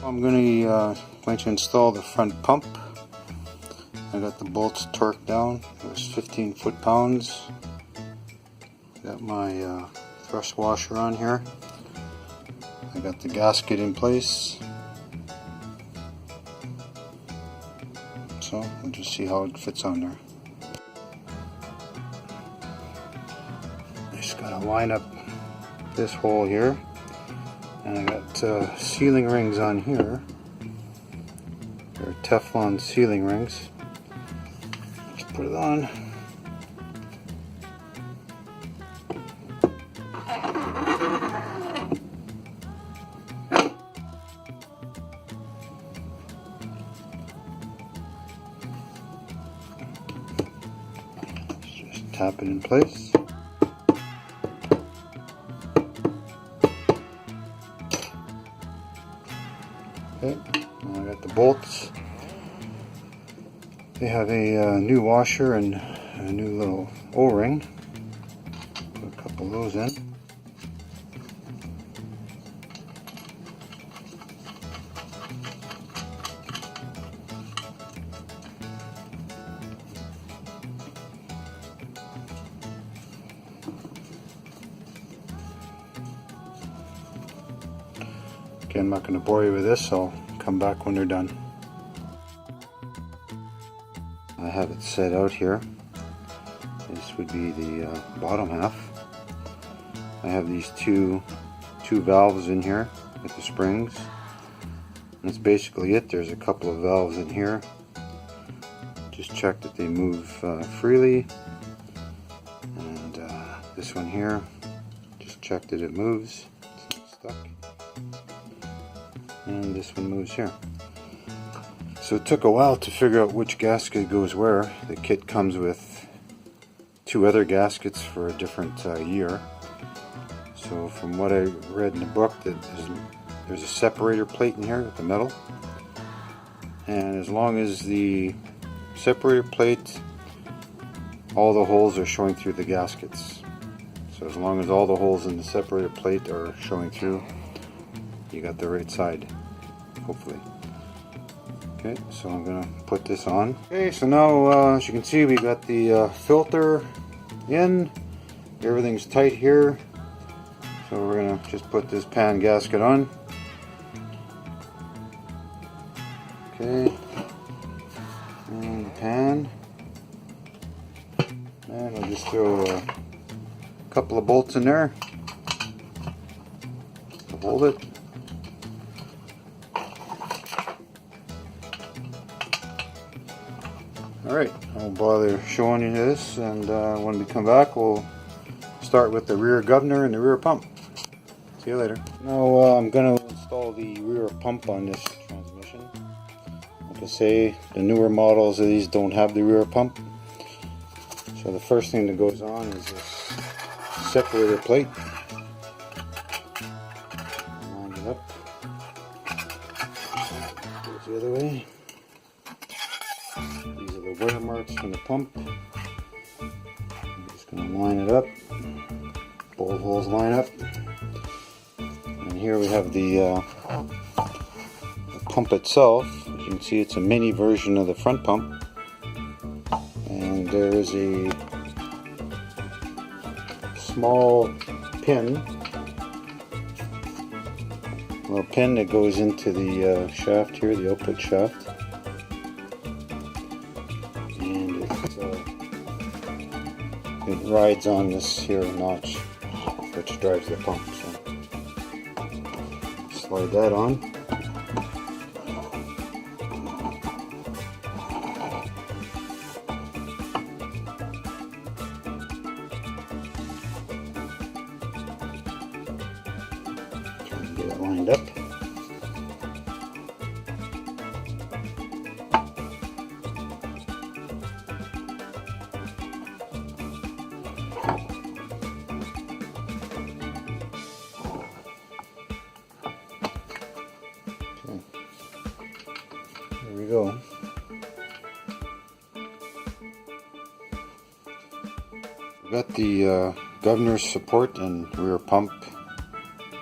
I'm going to install the front pump. I got the bolts torqued down. It was 15 foot-pounds. Got my thrust washer on here. I got the gasket in place. So we'll just see how it fits on there. Just gotta line up this hole here. And I got sealing rings on here. They're Teflon sealing rings. Let's put it on. Just tap it in place. Okay, now I got the bolts. They have a new washer and a new little O-ring. Put a couple of those in. Okay, I'm not going to bore you with this, I'll come back when they're done. I have it set out here. This would be the bottom half. I have these two valves in here with the springs. And that's basically it. There's a couple of valves in here. Just check that they move freely. And this one here, just check that it moves. It's not stuck. And this one moves here. So it took a while to figure out which gasket goes where. The kit comes with 2 other gaskets for a different year. So from what I read in the book, that there's a separator plate in here with the metal. And as long as the separator plate, all the holes are showing through the gaskets. So as long as all the holes in the separator plate are showing through, you got the right side, hopefully. Okay, so I'm gonna put this on. Okay, so now as you can see, we got the filter in. Everything's tight here. So we're gonna just put this pan gasket on. Okay, and the pan. And we'll just throw a couple of bolts in there to hold it. Alright, I won't bother showing you this, and when we come back we'll start with the rear governor and the rear pump. See you later. Now I'm going to install the rear pump on this transmission. Like I say, the newer models of these don't have the rear pump. So the first thing that goes on is this separator plate. Line it up. Goes the other way. These are the wear marks from the pump. I'm just going to line it up. Both holes line up. And here we have the pump itself. As you can see, it's a mini version of the front pump. And there is a small pin, little pin that goes into the shaft here, the output shaft. It rides on this here notch, which drives the pump. So slide that on. Try and get it lined up. There we go. We've got the governor's support and rear pump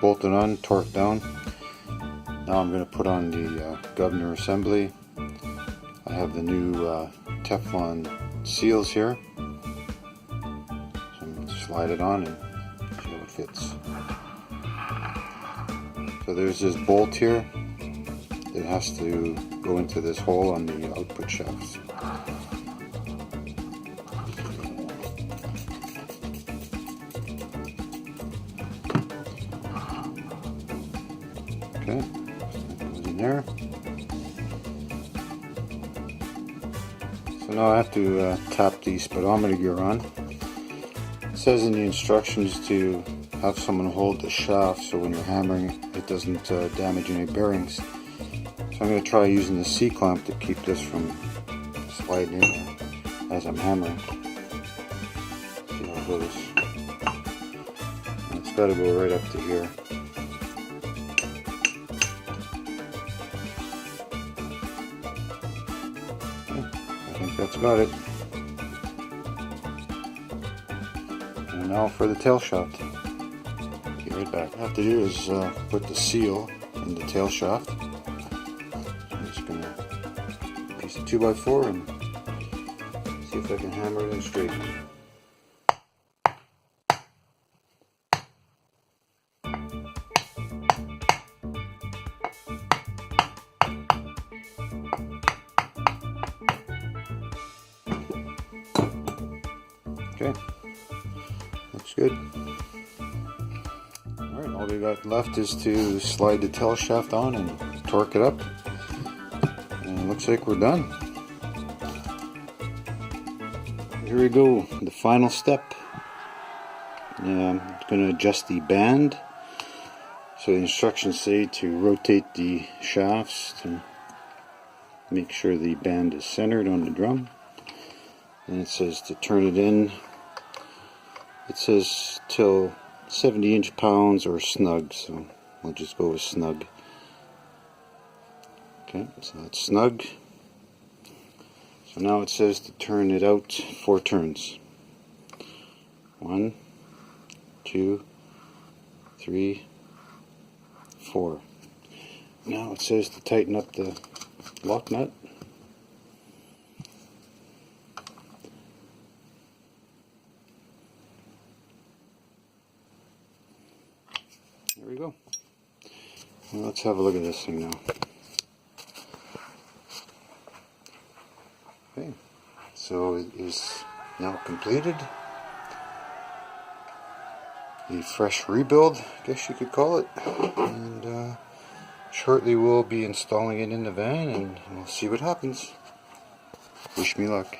bolted on, torqued down. Now I'm going to put on the governor assembly. I have the new Teflon seals here. So I'm going to slide it on and see how it fits. So there's this bolt here that has to go into this hole on the output shafts. Okay, that goes in there. So now I have to tap the speedometer gear on. It says in the instructions to have someone hold the shaft so when you're hammering it doesn't damage any bearings. So I'm going to try using the C-clamp to keep this from sliding in there as I'm hammering. See how it goes. And it's got to go right up to here. I think that's got it. And now for the tail shaft. Get right back. What I have to do is put the seal in the tail shaft. So I'm just going to piece a 2x4 and see if I can hammer it in straight. Okay, looks good. Alright, all we got left is to slide the tail shaft on and torque it up. And it looks like we're done. Here we go, the final step. I'm going to adjust the band. So the instructions say to rotate the shafts to make sure the band is centered on the drum. And it says to turn it in. It says till 70 inch-pounds or snug, so we'll just go with snug. Okay, so that's snug. So now it says to turn it out 4 turns. 1, 2, 3, 4. Now it says to tighten up the lock nut. There we go. Well, let's have a look at this thing now. Okay, so it is now completed. A fresh rebuild, I guess you could call it. And shortly we'll be installing it in the van and we'll see what happens. Wish me luck.